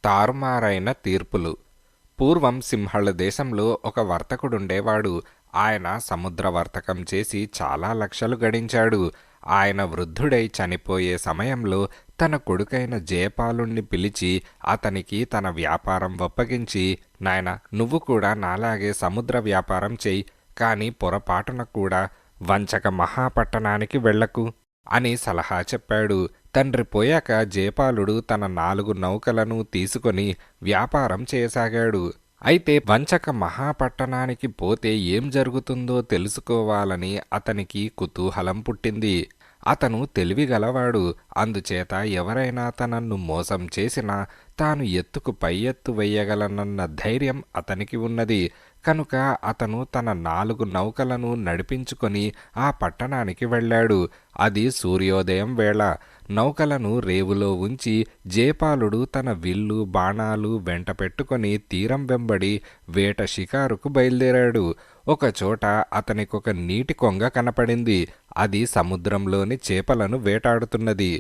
తారుమారైన తీర్పులు. పూర్వం సింహళ దేశంలో ఒక వర్తకుడుండేవాడు. ఆయన సముద్ర వర్తకం చేసి చాలా లక్షలు గడించాడు. ఆయన వృద్ధుడై చనిపోయే సమయంలో తన కొడుకైన జయపాలుణ్ణి పిలిచి అతనికి తన వ్యాపారం ఒప్పగించి, నాయనా, నువ్వు కూడా నాలాగే సముద్ర వ్యాపారం చెయ్యి, కాని పొరపాటున కూడా వంచక మహాపట్టణానికి వెళ్ళకు అని సలహా చెప్పాడు. తండ్రి పోయాక జయపాలుడు తన 4 నౌకలను తీసుకొని వ్యాపారం చేయసాగాడు. అయితే వంచక మహాపట్టణానికి పోతే ఏం జరుగుతుందో తెలుసుకోవాలని అతనికి కుతూహలం పుట్టింది. అతను తెలివిగలవాడు. అందుచేత ఎవరైనా తనను మోసం చేసినా తాను ఎత్తుకు పై ఎత్తు వెయ్యగలనన్న ధైర్యం అతనికి ఉన్నది. కనుక అతను తన 4 నౌకలను నడిపించుకొని ఆ పట్టణానికి వెళ్ళాడు. అది సూర్యోదయం వేళ. నౌకలను రేవులో ఉంచి జయపాలుడు తన విల్లు బాణాలు వెంట పెట్టుకొని తీరం వెంబడి వేట షికారుకు బయలుదేరాడు. ఒకచోట అతనికొక నీటి కొంగ కనపడింది. అది సముద్రంలోని చేపలను వేటాడుతున్నది.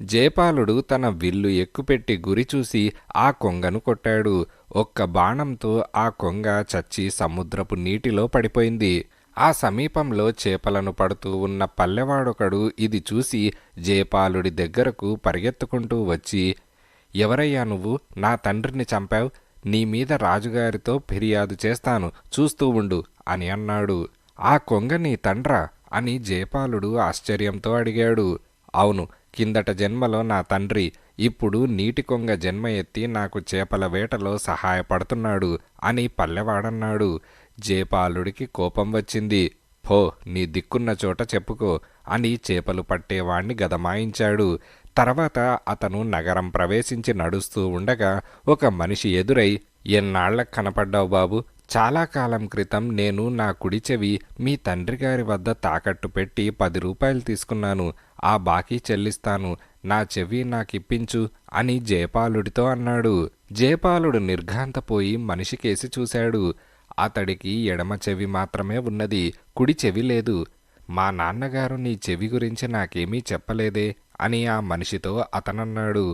జయపాలుడు తన విల్లు ఎక్కుపెట్టి గురిచూసి ఆ కొంగను కొట్టాడు. ఒక్క బాణంతో ఆ కొంగ చచ్చి సముద్రపు నీటిలో పడిపోయింది. ఆ సమీపంలో చేపలను పడుతూ ఉన్న పల్లెవాడొకడు ఇది చూసి జయపాలుడి దగ్గరకు పరిగెత్తుకుంటూ వచ్చి, ఎవరయ్యా నువ్వు? నా తండ్రిని చంపావు. నీ మీద రాజుగారితో ఫిర్యాదు చేస్తాను, చూస్తూ ఉండు అని అన్నాడు. ఆ కొంగ నీ తండ్రా అని జయపాలుడు ఆశ్చర్యంతో అడిగాడు. అవును, కిందట జన్మలో నా తండ్రి, ఇప్పుడు నీటి కొంగ జన్మ ఎత్తి నాకు చేపల వేటలో సహాయపడుతున్నాడు అని పల్లెవాడన్నాడు. జయపాలుడికి కోపం వచ్చింది. పో, నీ దిక్కున్న చోట చెప్పుకో అని చేపలు పట్టేవాణ్ణి గదమాయించాడు. తర్వాత అతను నగరం ప్రవేశించి నడుస్తూ ఉండగా ఒక మనిషి ఎదురై, ఎన్నాళ్లకు కనపడ్డావు బాబు? చాలా కాలం క్రితం నేను నా కుడి చెవి మీ తండ్రి గారి వద్ద తాకట్టు పెట్టి 10 రూపాయలు తీసుకున్నాను. ఆ బాకీ చెల్లిస్తాను. నా చెవి నాకిప్పించు అని జయపాలుడితో అన్నాడు. జయపాలుడు నిర్ఘాంతపోయి మనిషికేసి చూశాడు. అతడికి ఎడమ చెవి మాత్రమే ఉన్నది, కుడి చెవి లేదు. మా నాన్నగారు నీ చెవి గురించి నాకేమీ చెప్పలేదే అని ఆ మనిషితో అతనన్నాడు.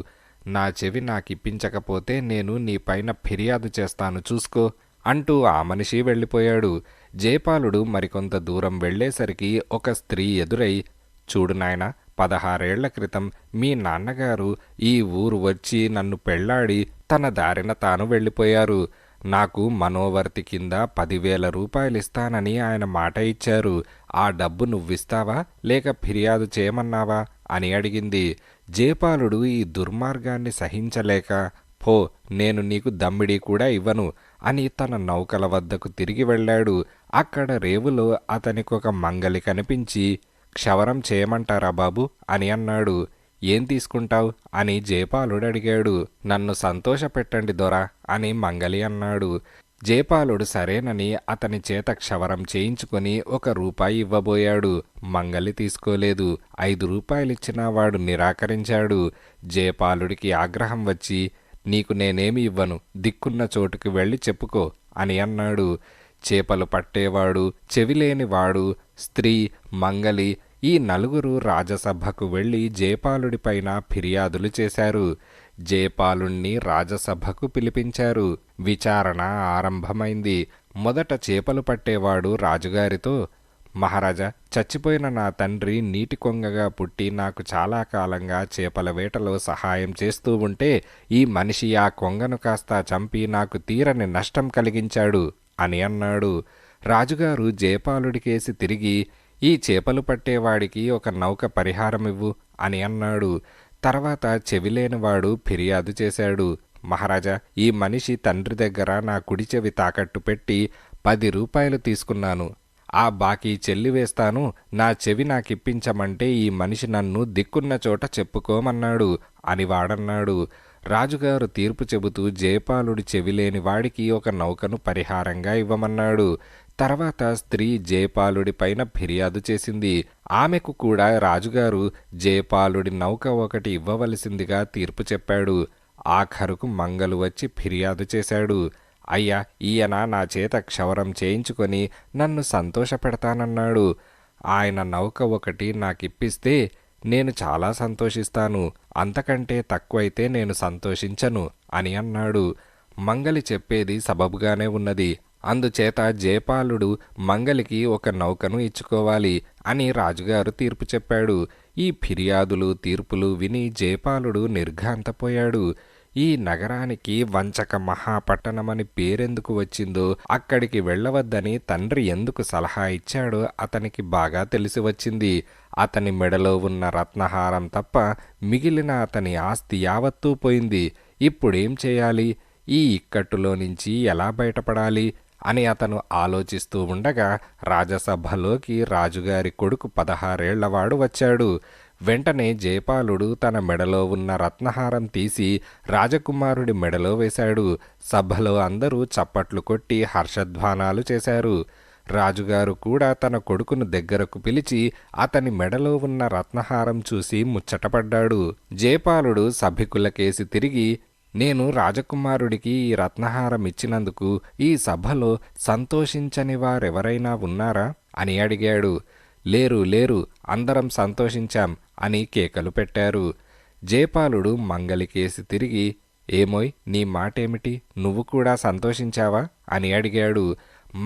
నా చెవి నాకిప్పించకపోతే నేను నీ పైన ఫిర్యాదు చేస్తాను, చూసుకో అంటూ ఆ మనిషి వెళ్ళిపోయాడు. జయపాలుడు మరికొంత దూరం వెళ్లేసరికి ఒక స్త్రీ ఎదురై, చూడు నాయనా, 16 ఏళ్ల క్రితం మీ నాన్నగారు ఈ ఊరు వచ్చి నన్ను పెళ్లాడి తన దారిన తాను వెళ్ళిపోయారు. నాకు మనోవర్తి కింద 10,000 రూపాయలిస్తానని ఆయన మాట ఇచ్చారు. ఆ డబ్బు నువ్విస్తావా లేక ఫిర్యాదు చేయమన్నావా అని అడిగింది. జయపాలుడు ఈ దుర్మార్గాన్ని సహించలేక, పో, నేను నీకు దమ్మిడీ కూడా ఇవ్వను అని తన నౌకల వద్దకు తిరిగి వెళ్ళాడు. అక్కడ రేవులో అతనికొక మంగలి కనిపించి, క్షవరం చేయమంటారా బాబు అని అన్నాడు. ఏం తీసుకుంటావు అని జయపాలుడు అడిగాడు. నన్ను సంతోషపెట్టండి దొరా అని మంగలి అన్నాడు. జయపాలుడు సరేనని అతని చేత క్షవరం చేయించుకొని 1 రూపాయి ఇవ్వబోయాడు. మంగలి తీసుకోలేదు. 5 రూపాయలిచ్చినా వాడు నిరాకరించాడు. జయపాలుడికి ఆగ్రహం వచ్చి, నీకు నేనేమి ఇవ్వను, దిక్కున్న చోటుకి వెళ్ళి చెప్పుకో అని అన్నాడు. చేపలు పట్టేవాడు, చెవిలేనివాడు, స్త్రీ, మంగలి ఈ 4 రాజసభకు వెళ్లి జయపాలుడిపైన ఫిర్యాదులు చేశారు. జయపాలుణ్ణి రాజసభకు పిలిపించారు. విచారణ ఆరంభమైంది. మొదట చేపలు పట్టేవాడు రాజుగారితో, మహారాజా, చచ్చిపోయిన నా తండ్రి నీటి కొంగగా పుట్టి నాకు చాలా కాలంగా చేపల వేటలో సహాయం చేస్తూ ఉంటే ఈ మనిషి ఆ కొంగను కాస్త చంపి నాకు తీరని నష్టం కలిగించాడు అని అన్నాడు. రాజుగారు జయపాలుడికేసి తిరిగి, ఈ చేపలు పట్టేవాడికి 1 నౌక పరిహారమివ్వు అని అన్నాడు. తర్వాత చెవిలేనివాడు ఫిర్యాదు చేశాడు. మహారాజా, ఈ మనిషి తండ్రి దగ్గర నా కుడి చెవి తాకట్టు పెట్టి 10 రూపాయలు తీసుకున్నాను. ఆ బాకీ చెల్లివేస్తాను. నా చెవి నాకిప్పించమంటే ఈ మనిషి నన్ను దిక్కున్న చోట చెప్పుకోమన్నాడు అని వాడన్నాడు. రాజుగారు తీర్పు చెబుతూ జయపాలుడి చెవిలేని వాడికి 1 నౌకను పరిహారంగా ఇవ్వమన్నాడు. తర్వాత స్త్రీ జయపాలుడి పైన ఫిర్యాదు చేసింది. ఆమెకు కూడా రాజుగారు జయపాలుడి నౌక 1 ఇవ్వవలసిందిగా తీర్పు చెప్పాడు. ఆఖరుకు మంగలు వచ్చి ఫిర్యాదు చేశాడు. అయ్యా, ఈయన నా చేత క్షవరం చేయించుకొని నన్ను సంతోషపెడతానన్నాడు. ఆయన నౌక 1 నాకిప్పిస్తే నేను చాలా సంతోషిస్తాను. అంతకంటే తక్కువైతే నేను సంతోషించను అని అన్నాడు. మంగలి చెప్పేది సబబుగానే ఉన్నది. అందుచేత జయపాలుడు మంగలికి ఒక నౌకను ఇచ్చుకోవాలి అని రాజుగారు తీర్పు చెప్పాడు. ఈ ఫిర్యాదులు తీర్పులు విని జయపాలుడు నిర్ఘాంతపోయాడు. ఈ నగరానికి వంచక మహాపట్టణమని పేరెందుకు వచ్చిందో, అక్కడికి వెళ్ళవద్దని తండ్రి ఎందుకు సలహా ఇచ్చాడో అతనికి బాగా తెలిసి వచ్చింది. అతని మెడలో ఉన్న రత్నహారం తప్ప మిగిలిన అతని ఆస్తి యావత్తూ పోయింది. ఇప్పుడేం చేయాలి? ఈ ఇక్కట్టులో నుంచి ఎలా బయటపడాలి అని అతను ఆలోచిస్తూ ఉండగా రాజసభలోకి రాజుగారి కొడుకు 16 ఏళ్లవాడు వచ్చాడు. వెంటనే జయపాలుడు తన మెడలో ఉన్న రత్నహారం తీసి రాజకుమారుడి మెడలో వేశాడు. సభలో అందరూ చప్పట్లు కొట్టి హర్షధ్వానాలు చేశారు. రాజుగారు కూడా తన కొడుకును దగ్గరకు పిలిచి అతని మెడలో ఉన్న రత్నహారం చూసి ముచ్చటపడ్డాడు. జయపాలుడు సభికులకేసి తిరిగి, నేను రాజకుమారుడికి ఈ రత్నహారం ఇచ్చినందుకు ఈ సభలో సంతోషించని వారెవరైనా ఉన్నారా అని అడిగాడు. లేరు లేరు, అందరం సంతోషించాం అని కేకలు పెట్టారు. జయపాలుడు మంగలికేసి తిరిగి, ఏమోయ్ నీ మాటేమిటి, నువ్వు కూడా సంతోషించావా అని అడిగాడు.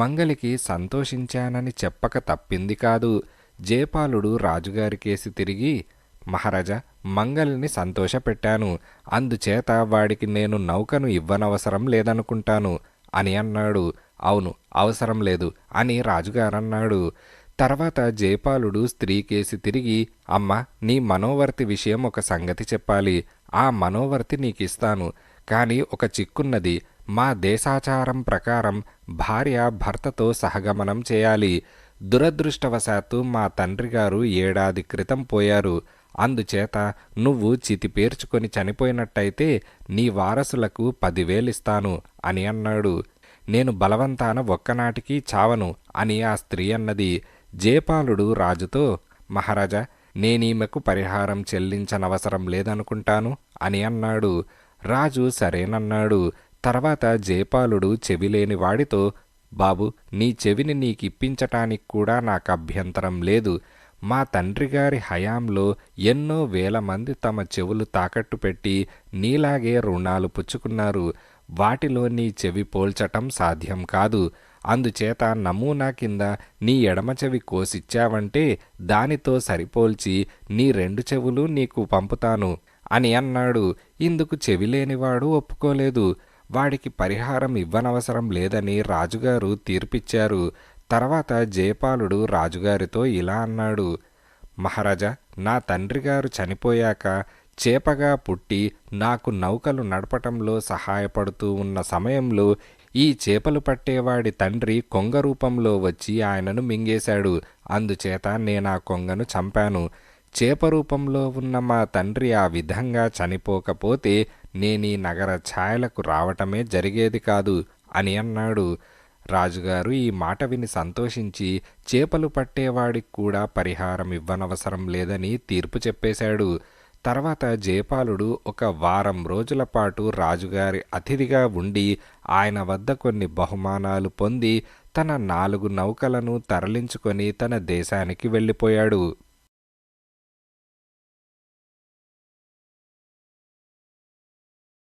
మంగలికి సంతోషించానని చెప్పక తప్పింది కాదు. జయపాలుడు రాజుగారికేసి తిరిగి, మహారాజా, మంగలిని సంతోషపెట్టాను, అందుచేత వాడికి నేను నౌకను ఇవ్వనవసరం లేదనుకుంటాను అని అన్నాడు. అవును, అవసరం లేదు అని రాజుగారన్నాడు. తర్వాత జయపాలుడు స్త్రీకేసి తిరిగి, అమ్మ, నీ మనోవర్తి విషయం ఒక సంగతి చెప్పాలి. ఆ మనోవర్తి నీకిస్తాను, కానీ ఒక చిక్కున్నది. మా దేశాచారం ప్రకారం భార్య భర్తతో సహగమనం చేయాలి. దురదృష్టవశాత్తు మా తండ్రిగారు 7 ఏడాది క్రితం పోయారు. అందుచేత నువ్వు చితి పేర్చుకొని చనిపోయినట్టయితే నీ వారసులకు 10,000 ఇస్తాను అని అన్నాడు. నేను బలవంతాన ఒక్కనాటికి చావను అని ఆ స్త్రీ అన్నది. జయపాలుడు రాజుతో, మహారాజా, నేనీమెకు పరిహారం చెల్లించనవసరం లేదనుకుంటాను అని అన్నాడు. రాజు సరేనన్నాడు. తర్వాత జయపాలుడు చెవిలేని వాడితో, బాబు, నీ చెవిని నీకిప్పించటానికి కూడా నాకు అభ్యంతరం లేదు. మా తండ్రిగారి హయాంలో ఎన్నో వేల మంది తమ చెవులు తాకట్టు పెట్టి నీలాగే రుణాలు పుచ్చుకున్నారు. వాటిలో నీ చెవి పోల్చటం సాధ్యం కాదు. అందుచేత నమూనా కింద నీ ఎడమ చెవి కోసిచ్చావంటే దానితో సరిపోల్చి నీ 2 చెవులు నీకు పంపుతాను అని అన్నాడు. ఇందుకు చెవిలేనివాడు ఒప్పుకోలేదు. వాడికి పరిహారం ఇవ్వనవసరం లేదని రాజుగారు తీర్పిచ్చారు. తర్వాత జయపాలుడు రాజుగారితో ఇలా అన్నాడు, మహారాజా, నా తండ్రిగారు చనిపోయాక చేపగా పుట్టి నాకు నౌకలు నడపటంలో సహాయపడుతూ ఉన్న సమయంలో ఈ చేపలు పట్టేవాడి తండ్రి కొంగ రూపంలో వచ్చి ఆయనను మింగేశాడు. అందుచేత నేనా కొంగను చంపాను. చేప రూపంలో ఉన్న మా తండ్రి ఆ విధంగా చనిపోకపోతే నేనీ నగర ఛాయలకు రావటమే జరిగేది కాదు అని అన్నాడు. రాజుగారు ఈ మాట విని సంతోషించి చేపలు పట్టేవాడికి కూడా పరిహారం ఇవ్వనవసరం లేదని తీర్పు చెప్పేశాడు. తర్వాత జయపాలుడు 1 వారం రోజుల పాటు రాజుగారి అతిథిగా ఉండి ఆయన వద్ద కొన్ని బహుమానాలు పొంది తన 4 నౌకలను తరలించుకొని తన దేశానికి వెళ్ళిపోయాడు.